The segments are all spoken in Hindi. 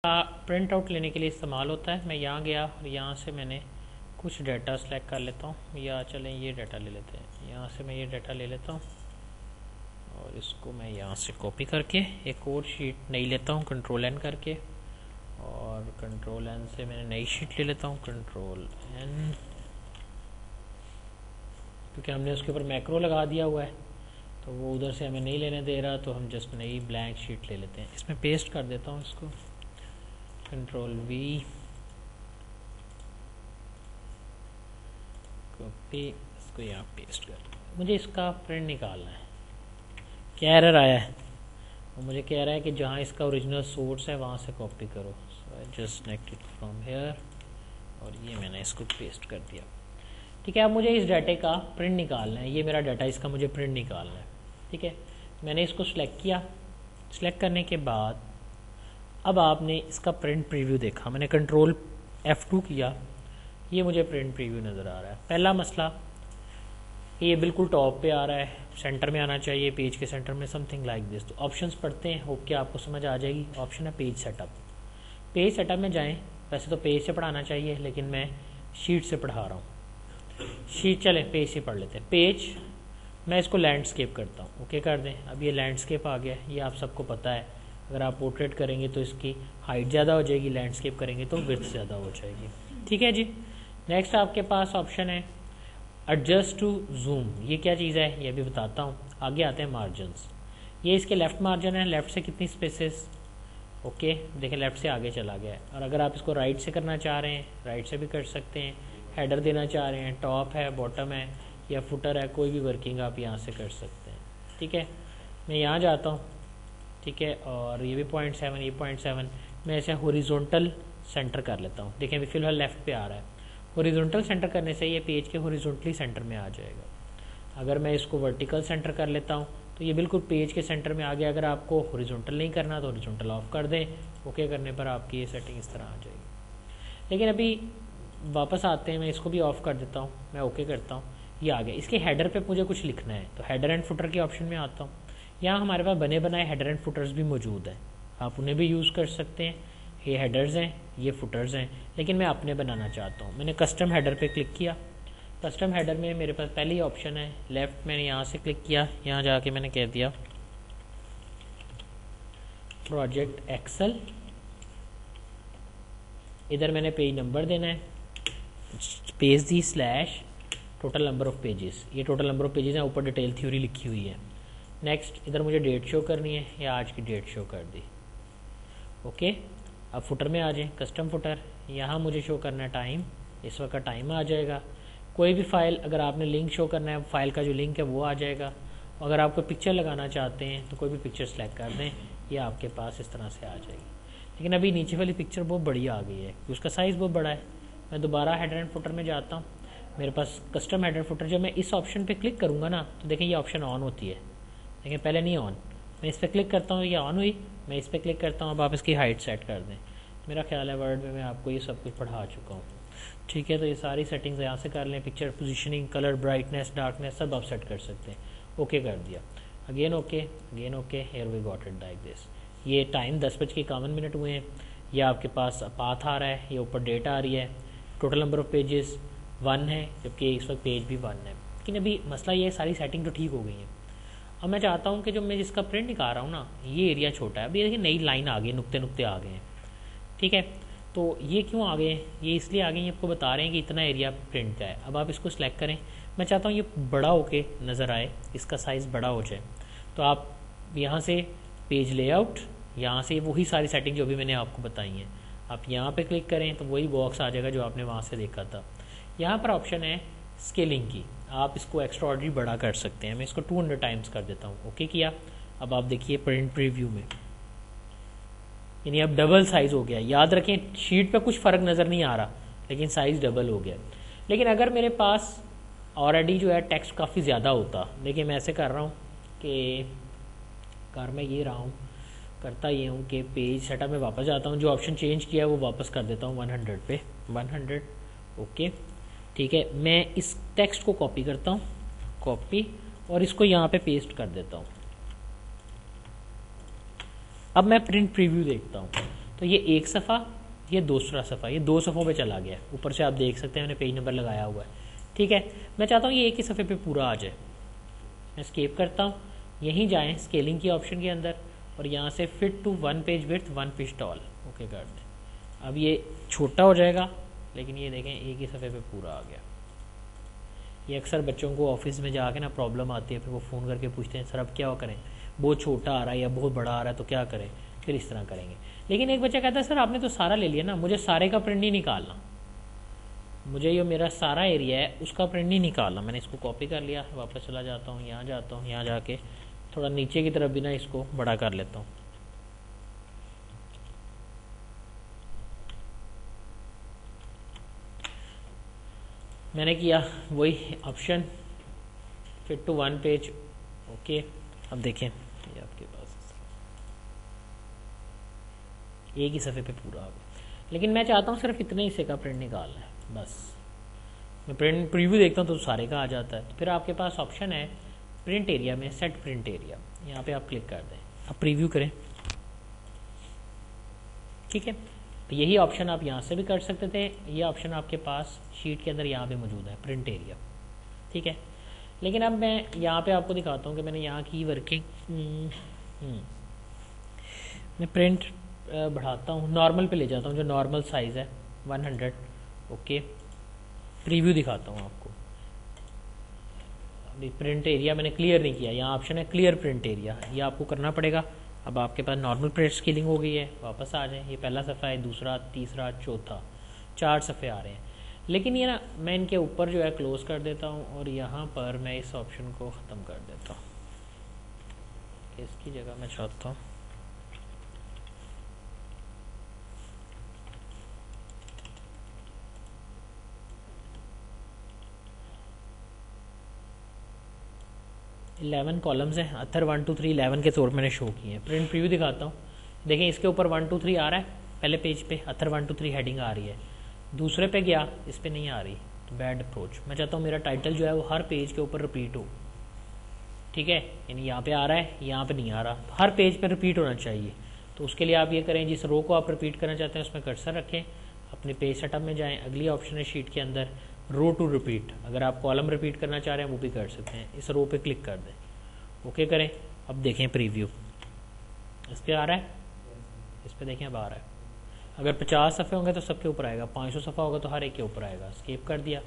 प्रिंट आउट लेने के लिए इस्तेमाल होता है। मैं यहाँ गया और यहाँ से मैंने कुछ डाटा सेलेक्ट कर लेता हूँ, या चलें ये डाटा ले लेते हैं। यहाँ से मैं ये डाटा ले लेता हूँ और इसको मैं यहाँ से कॉपी करके एक और शीट नई लेता हूँ कंट्रोल एन करके, और कंट्रोल एन से मैंने नई शीट ले लेता हूँ कंट्रोल एन, क्योंकि हमने उसके ऊपर मैक्रो लगा दिया हुआ है तो वो उधर से हमें नहीं लेने दे रहा, तो हम जस्ट नई ब्लैंक शीट ले लेते हैं। इसमें पेस्ट कर देता हूँ इसको, कंट्रोल वी, कॉपी, इसको यहाँ पेस्ट कर। मुझे इसका प्रिंट निकालना है। क्या एरर आया है? वो मुझे कह रहा है कि जहाँ इसका ओरिजिनल सोर्स है वहाँ से कॉपी करो। So I just select it from here और ये मैंने इसको पेस्ट कर दिया। ठीक है, अब मुझे इस डाटे का प्रिंट निकालना है। ये मेरा डाटा, इसका मुझे प्रिंट निकालना है। ठीक है, मैंने इसको सिलेक्ट किया। सिलेक्ट करने के बाद अब आपने इसका प्रिंट प्रीव्यू देखा। मैंने कंट्रोल F2 किया, ये मुझे प्रिंट प्रीव्यू नज़र आ रहा है। पहला मसला ये बिल्कुल टॉप पे आ रहा है, सेंटर में आना चाहिए, पेज के सेंटर में, समथिंग लाइक दिस। तो ऑप्शंस पढ़ते हैं, होप कि आपको समझ आ जाएगी। ऑप्शन है पेज सेटअप। पेज सेटअप में जाएं। वैसे तो पेज से पढ़ाना चाहिए, लेकिन मैं शीट से पढ़ा रहा हूँ। शीट चलें, पेज से पढ़ लेते हैं। पेज, मैं इसको लैंडस्केप करता हूँ। ओके कर दें। अब ये लैंडस्केप आ गया, ये आप सबको पता है। अगर आप पोर्ट्रेट करेंगे तो इसकी हाइट ज़्यादा हो जाएगी, लैंडस्केप करेंगे तो विड्थ ज़्यादा हो जाएगी। ठीक है जी। नेक्स्ट आपके पास ऑप्शन है एडजस्ट टू जूम। ये क्या चीज़ है ये भी बताता हूँ। आगे आते हैं मार्जिनस। ये इसके लेफ़्ट मार्जिन है, लेफ़्ट से कितनी स्पेसेस। ओके, देखें लेफ़्ट से आगे चला गया है। और अगर आप इसको राइट से करना चाह रहे हैं, राइट से भी कर सकते हैं। हेडर देना चाह रहे हैं, टॉप है, बॉटम है या फुटर है, कोई भी वर्किंग आप यहाँ से कर सकते हैं। ठीक है, मैं यहाँ जाता हूँ। ठीक है, और ये भी 0.7, ये 0.7, मैं ऐसे हॉरिजॉन्टल सेंटर कर लेता हूँ। देखें अभी फिलहाल लेफ़्ट पे आ रहा है। हॉरिजॉन्टल सेंटर करने से ये पेज के हॉरिजॉन्टली सेंटर में आ जाएगा। अगर मैं इसको वर्टिकल सेंटर कर लेता हूँ तो ये बिल्कुल पेज के सेंटर में आ गया। अगर आपको हॉरिजॉन्टल नहीं करना तो हॉरिजॉन्टल ऑफ कर दें। ओके करने पर आपकी ये सेटिंग इस तरह आ जाएगी। लेकिन अभी वापस आते हैं, मैं इसको भी ऑफ कर देता हूँ, मैं ओके करता हूँ। ये आ गया। इसके हेडर पे मुझे कुछ लिखना है तो हेडर एंड फुटर के ऑप्शन में आता हूँ। यहाँ हमारे पास बने बनाए हेडर एंड फुटर्स भी मौजूद हैं, आप उन्हें भी यूज़ कर सकते हैं। ये हेडर्स हैं, ये फुटर्स हैं, लेकिन मैं अपने बनाना चाहता हूँ। मैंने कस्टम हेडर पे क्लिक किया। कस्टम हेडर में मेरे पास पहले ही ऑप्शन है लेफ़्ट। मैंने यहाँ से क्लिक किया, यहाँ जाके मैंने कह दिया प्रोजेक्ट एक्सेल। इधर मैंने पेज नंबर देना है, page the slash total number of pages. ये टोटल नंबर ऑफ पेजेस हैं, ऊपर डिटेल थ्योरी लिखी हुई है। नेक्स्ट इधर मुझे डेट शो करनी है, या आज की डेट शो कर दी। ओके, अब फुटर में आ जाए, कस्टम फुटर। यहाँ मुझे शो करना है टाइम, इस वक्त टाइम आ जाएगा। कोई भी फाइल अगर आपने लिंक शो करना है, फाइल का जो लिंक है वो आ जाएगा। अगर आप कोई पिक्चर लगाना चाहते हैं तो कोई भी पिक्चर सेलेक्ट कर दें, ये आपके पास इस तरह से आ जाएगी। लेकिन अभी नीचे वाली पिक्चर बहुत बड़ी आ गई है क्योंकि उसका साइज़ बहुत बड़ा है। मैं दोबारा हेडर एंड फुटर में जाता हूँ। मेरे पास कस्टम हेडर फुटर, जब मैं इस ऑप्शन पर क्लिक करूँगा ना तो देखें ये ऑप्शन ऑन होती है, लेकिन पहले नहीं ऑन। मैं इस पर क्लिक करता हूँ, ये ऑन हुई। मैं इस पर क्लिक करता हूँ, अब आप इसकी हाइट सेट कर दें। मेरा ख्याल है वर्ड में मैं आपको ये सब कुछ पढ़ा चुका हूँ। ठीक है, तो ये सारी सेटिंग्स यहाँ से कर लें। Picture positioning, colour, brightness, darkness सब आप सेट कर सकते हैं। ओके कर दिया, again okay, again okay. Here we got it like this. ये टाइम 10:51 हुए हैं। ये आपके पास पाथ आ रहा है, ये ऊपर डेट आ रही है। टोटल नंबर ऑफ पेजेस 1 है, जबकि इस वक्त पेज भी 1 है। लेकिन अभी मसला ये सारी सेटिंग तो ठीक हो गई है। अब मैं चाहता हूँ कि जो मैं जिसका प्रिंट निकाल रहा हूँ ना, ये एरिया छोटा है। अभी देखिए नई लाइन आ गई, नुक्ते नुक्ते आ गए हैं। ठीक है, तो ये क्यों आ गए? ये इसलिए आ गए, ये आपको बता रहे हैं कि इतना एरिया प्रिंट का है। अब आप इसको सिलेक्ट करें। मैं चाहता हूँ ये बड़ा होके नज़र आए, इसका साइज़ बड़ा हो जाए। तो आप यहाँ से पेज लेआउट, यहाँ से वही सारी सेटिंग जो भी मैंने आपको बताई हैं, आप यहाँ पर क्लिक करें तो वही बॉक्स आ जाएगा जो आपने वहाँ से देखा था। यहाँ पर ऑप्शन है स्केलिंग की, आप इसको एक्स्ट्रा ऑर्डनरी बड़ा कर सकते हैं। मैं इसको 200 टाइम्स कर देता हूँ। ओके किया। अब आप देखिए प्रिंट प्रीव्यू में, यानी अब डबल साइज़ हो गया। याद रखें शीट पे कुछ फ़र्क नज़र नहीं आ रहा, लेकिन साइज़ डबल हो गया। लेकिन अगर मेरे पास ऑलरेडी जो है टेक्स्ट काफ़ी ज़्यादा होता, देखिए मैं ऐसे कर रहा हूँ कि कर मैं ये रहा हूँ, करता ये हूँ कि पेज सेटअप में वापस जाता हूँ। जो ऑप्शन चेंज किया है वो वापस कर देता हूँ 100 पे, 100। ओके ठीक है, मैं इस टेक्स्ट को कॉपी करता हूँ, कॉपी, और इसको यहाँ पे पेस्ट कर देता हूँ। अब मैं प्रिंट प्रीव्यू देखता हूँ तो ये एक सफ़ा, ये दूसरा सफ़ा, ये 2 सफ़ों पे चला गया। ऊपर से आप देख सकते हैं मैंने पेज नंबर लगाया हुआ है, ठीक है। मैं चाहता हूँ ये एक ही सफ़े पे पूरा आ जाए। मैं स्केप करता हूँ, यहीं जाएँ स्केलिंग की ऑप्शन के अंदर और यहाँ से fit to 1 page width 1 page tall, okay कर दें। अब ये छोटा हो जाएगा, लेकिन ये देखें एक ही सफ़े पे पूरा आ गया। ये अक्सर बच्चों को ऑफिस में जाके ना प्रॉब्लम आती है, फिर वो फ़ोन करके पूछते हैं सर अब क्या करें, बहुत छोटा आ रहा है या बहुत बड़ा आ रहा है तो क्या करें, फिर इस तरह करेंगे। लेकिन एक बच्चा कहता है सर आपने तो सारा ले लिया ना, मुझे सारे का प्रिंट नहीं निकालना, मुझे ये मेरा सारा एरिया है उसका प्रिंट नहीं निकालना। मैंने इसको कॉपी कर लिया, वापस चला जाता हूँ, यहाँ जाता हूँ, यहाँ जाके थोड़ा नीचे की तरफ भी ना इसको बड़ा कर लेता हूँ। मैंने किया वही option fit to 1 page, okay. अब देखें ये आपके पास एक ही सफ़े पे पूरा आ गया, लेकिन मैं चाहता हूँ सिर्फ इतने हिस्से का प्रिंट निकालना है बस। मैं प्रिंट प्रीव्यू देखता हूँ तो सारे का आ जाता है। तो फिर आपके पास ऑप्शन है प्रिंट एरिया में सेट प्रिंट एरिया, यहाँ पे आप क्लिक कर दें, अब प्रीव्यू करें, ठीक है। तो यही ऑप्शन आप यहाँ से भी कर सकते थे, ये ऑप्शन आपके पास शीट के अंदर यहाँ पे मौजूद है प्रिंट एरिया, ठीक है। लेकिन अब मैं यहाँ पे आपको दिखाता हूँ कि मैंने यहाँ की वर्किंग, मैं प्रिंट बढ़ाता हूँ, नॉर्मल पे ले जाता हूँ, जो नॉर्मल साइज़ है 100, ओके। प्रीव्यू दिखाता हूँ आपको। अभी प्रिंट एरिया मैंने क्लियर नहीं किया, यहाँ ऑप्शन है क्लियर प्रिंट एरिया, ये आपको करना पड़ेगा। अब आपके पास नॉर्मल प्रिंट स्केलिंग हो गई है, वापस आ जाएं। ये पहला सफ़ा है, दूसरा, तीसरा, चौथा, 4 सफ़े आ रहे हैं। लेकिन ये ना मैं इनके ऊपर जो है क्लोज़ कर देता हूँ और यहाँ पर मैं इस ऑप्शन को ख़त्म कर देता हूँ। इसकी जगह मैं चाहता हूँ इलेवन कॉलम्स हैं, अथर 1 2 3 11 के तौर मैंने शो किए हैं। प्रिंट प्रीव्यू दिखाता हूँ, देखें इसके ऊपर 1 2 3 आ रहा है, पहले पेज पे अथर 1 2 3 हेडिंग आ रही है, दूसरे पे गया इस पे नहीं आ रही, तो बैड अप्रोच। मैं चाहता हूँ मेरा टाइटल जो है वो हर पेज के ऊपर रिपीट हो, ठीक है। यानी यहाँ पे आ रहा है, यहाँ पे नहीं आ रहा, तो हर पेज पे रिपीट होना चाहिए। तो उसके लिए आप ये करें, जिस रो को आप रिपीट करना चाहते हैं उसमें कर्सर रखें, अपने पेज सेटअप में जाएँ, अगली ऑप्शन है शीट के अंदर रो टू रिपीट। अगर आप कॉलम रिपीट करना चाह रहे हैं वो भी कर सकते हैं, इस रो पे क्लिक कर दें, ओके करें। अब देखें प्रीव्यू, इस पर आ रहा है, इस पर देखें अब आ रहा है। अगर 50 सफ़े होंगे तो सबके ऊपर आएगा, 500 सफ़ा होगा तो हर एक के ऊपर आएगा। स्केप कर दिया,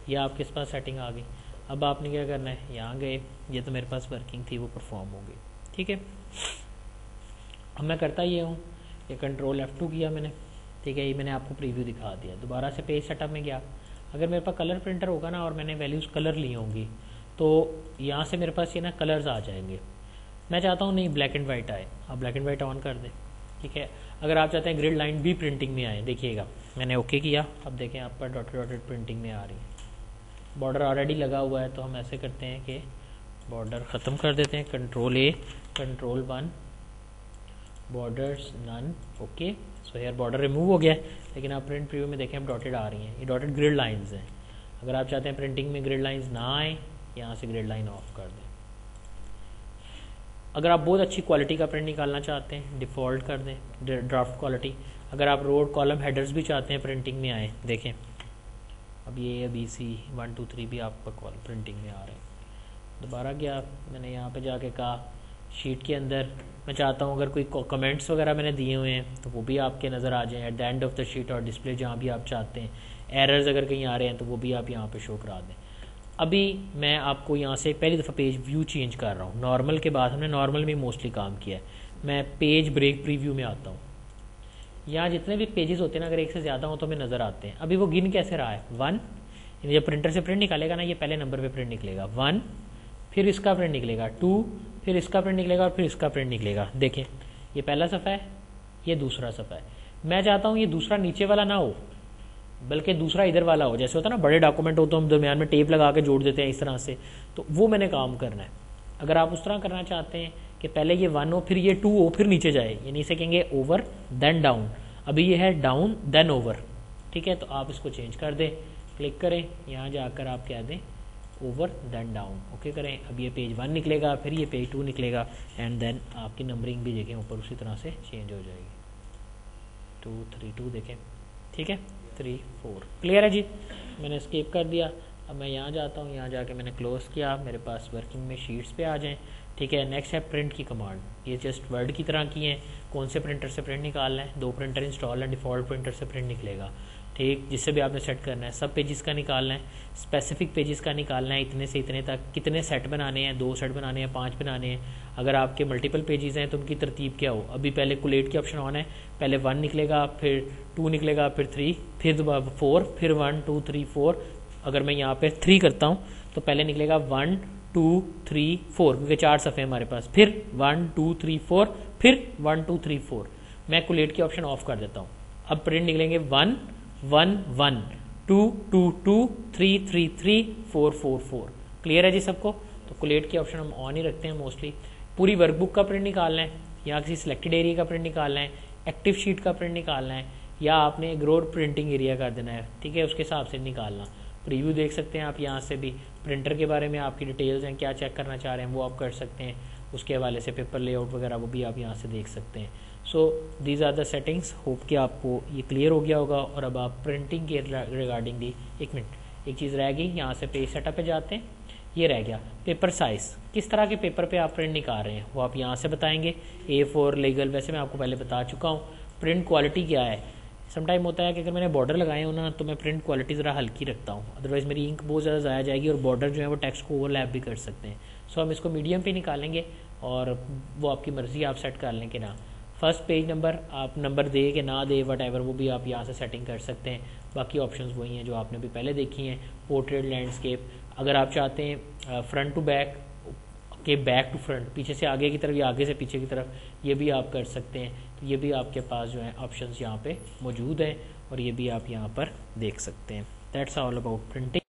ये आपके पास सेटिंग आ गई। अब आपने क्या करना है, यहाँ गए, ये तो मेरे पास वर्किंग थी वो परफॉर्म हो गई, ठीक है। अब मैं करता ये हूँ, ये कंट्रोल F2 किया मैंने, ठीक है। ये मैंने आपको प्रीव्यू दिखा दिया। दोबारा से पेज सेटअप में गया, अगर मेरे पास कलर प्रिंटर होगा ना और मैंने वैल्यूज़ कलर ली होंगी तो यहाँ से मेरे पास ये ना कलर्स आ जाएंगे। मैं चाहता हूँ नहीं ब्लैक एंड वाइट आए, आप ब्लैक एंड वाइट ऑन कर दें, ठीक है। अगर आप चाहते हैं ग्रिड लाइन भी प्रिंटिंग में आए, देखिएगा मैंने ओके किया, अब देखें आप पर डॉटेड डॉटेड प्रिंटिंग में आ रही है। बॉर्डर ऑलरेडी लगा हुआ है तो हम ऐसे करते हैं कि बॉर्डर ख़त्म कर देते हैं, control A control 1 borders none, okay. So यार बॉर्डर रिमूव हो गया है, लेकिन आप प्रिंट प्रीव्यू में देखें अब डॉटेड आ रही हैं, ये डॉटेड ग्रिड लाइंस हैं। अगर आप चाहते हैं प्रिंटिंग में ग्रिड लाइंस ना आए, यहाँ से ग्रिड लाइन ऑफ कर दें। अगर आप बहुत अच्छी क्वालिटी का प्रिंट निकालना चाहते हैं डिफ़ॉल्ट कर दें, ड्राफ्ट क्वालिटी। अगर आप रोड कॉलम हेडर्स भी चाहते हैं प्रिंटिंग में आए, देखें अब ये BC 1 2 3 भी आपका कॉल प्रिंटिंग में आ रहे हैं। दोबारा गया, मैंने यहाँ पे जाके कहा शीट के अंदर मैं चाहता हूँ अगर कोई कमेंट्स वगैरह मैंने दिए हुए हैं तो वो भी आपके नज़र आ जाएँ at the end of the sheet और डिस्प्ले, जहाँ भी आप चाहते हैं। एरर्स अगर कहीं आ रहे हैं तो वो भी आप यहाँ पे शो करा दें। अभी मैं आपको यहाँ से पहली दफ़ा पेज व्यू चेंज कर रहा हूँ, नॉर्मल के बाद हमने नॉर्मल में मोस्टली काम किया है। मैं पेज ब्रेक प्रीव्यू में आता हूँ, यहाँ जितने भी पेजेस होते हैं ना अगर एक से ज़्यादा हो तो हमें नज़र आते हैं। अभी वो गिन कैसे रहा है, 1, जब प्रिंटर से प्रिंट निकालेगा ना ये पहले नंबर पे प्रिंट निकलेगा 1, फिर इसका प्रिंट निकलेगा 2, फिर इसका प्रिंट निकलेगा और फिर इसका प्रिंट निकलेगा। देखें ये पहला सफ़ा है, ये दूसरा सफ़ा है। मैं चाहता हूँ ये दूसरा नीचे वाला ना हो बल्कि दूसरा इधर वाला हो। जैसे होता है ना बड़े डॉक्यूमेंट हो तो हम दरमियान में टेप लगा के जोड़ देते हैं इस तरह से, तो वो मैंने काम करना है। अगर आप उस तरह करना चाहते हैं कि पहले ये 1 हो फिर ये 2 हो फिर नीचे जाए, यानी इसे कहेंगे ओवर देन डाउन। अभी ये है डाउन देन ओवर, ठीक है। तो आप इसको चेंज कर दें, क्लिक करें, यहाँ जाकर आप कह दें ओवर देन डाउन, ओके करें। अब ये पेज 1 निकलेगा, फिर ये पेज 2 निकलेगा एंड देन आपकी नंबरिंग भी देखें ऊपर उसी तरह से चेंज हो जाएगी। 2 3 2 देखें, ठीक है, 3 4 क्लियर है जी। मैंने स्किप कर दिया। अब मैं यहाँ जाता हूँ, यहाँ जाके मैंने क्लोज़ किया, मेरे पास वर्किंग में शीट्स पे आ जाएँ, ठीक है। नेक्स्ट है प्रिंट की कमांड, ये जस्ट वर्ड की तरह की है। कौन से प्रिंटर से प्रिंट निकालना है, 2 प्रिंटर इंस्टॉल है, डिफ़ॉल्ट प्रिंटर से प्रिंट निकलेगा, ठीक, जिससे भी आपने सेट करना है। सब पेजेस का निकालना है, स्पेसिफिक पेजेस का निकालना है, इतने से इतने तक कितने सेट बनाने हैं, 2 सेट बनाने हैं, 5 बनाने हैं। अगर आपके मल्टीपल पेजेस हैं तो उनकी तरतीब क्या हो। अभी पहले कोलेट की ऑप्शन ऑन है, पहले 1 निकलेगा, फिर 2 निकलेगा, फिर 3, फिर दोबारा 4, फिर 1 2 3 4। अगर मैं यहाँ पे 3 करता हूँ तो पहले निकलेगा 1 2 3 4, क्योंकि 4 सफ़े हमारे पास, फिर 1 2 3 4, फिर 1 2 3 4। मैं कोलेट की ऑप्शन ऑफ कर देता हूँ। अब प्रिंट निकलेंगे 1 1 1 2 2 2 3 3 3 4 4 4। क्लियर है जी सबको। तो कोलेट की ऑप्शन हम ऑन ही रखते हैं मोस्टली। पूरी वर्कबुक का प्रिंट निकालना है, या किसी सिलेक्टेड एरिया का प्रिंट निकालना है, एक्टिव शीट का प्रिंट निकालना है, या आपने ग्रोड प्रिंटिंग एरिया कर देना है, ठीक है, उसके हिसाब से निकालना। प्रीव्यू देख सकते हैं आप यहाँ से भी, प्रिंटर के बारे में आपकी डिटेल्स हैं, क्या चेक करना चाह रहे हैं वो आप कर सकते हैं। उसके हवाले से पेपर लेआउट वगैरह वो भी आप यहाँ से देख सकते हैं। So these are the settings. Hope कि आपको ये क्लियर हो गया होगा। और अब आप प्रिंटिंग के रिगार्डिंग दी, एक मिनट, एक चीज़ रह गई, यहाँ से पेज सेटअप पे जाते हैं, ये रह गया पेपर साइज़। किस तरह के पेपर पे आप प्रिंट निकाल रहे हैं वो आप यहाँ से बताएंगे। A4 लीगल, वैसे मैं आपको पहले बता चुका हूँ। प्रिंट क्वालिटी क्या है, समटाइम होता है कि अगर मैंने बॉर्डर लगाए हो ना तो मैं प्रिंट क्वालिटी ज़रा हल्की रखता हूँ, अदरवाइज़ मेरी इंक बहुत ज़्यादा ज़ाया जाएगी और बॉर्डर जो है वो टेक्स्ट को ओवरलैप भी कर सकते हैं। सो हम इसको मीडियम पे निकालेंगे और वो आपकी मर्ज़ी, आप सेट कर लें कि ना। फर्स्ट पेज नंबर आप नंबर दे कि ना दे, वट एवर, वो भी आप यहाँ से सेटिंग कर सकते हैं। बाकी ऑप्शंस वही हैं जो आपने भी पहले देखी हैं। पोर्ट्रेट, लैंडस्केप, अगर आप चाहते हैं फ्रंट टू बैक के बैक टू फ्रंट, पीछे से आगे की तरफ या आगे से पीछे की तरफ, ये भी आप कर सकते हैं। तो ये भी आपके पास जो है ऑप्शंस यहाँ पे मौजूद हैं और ये भी आप यहाँ पर देख सकते हैं। That's all about printing.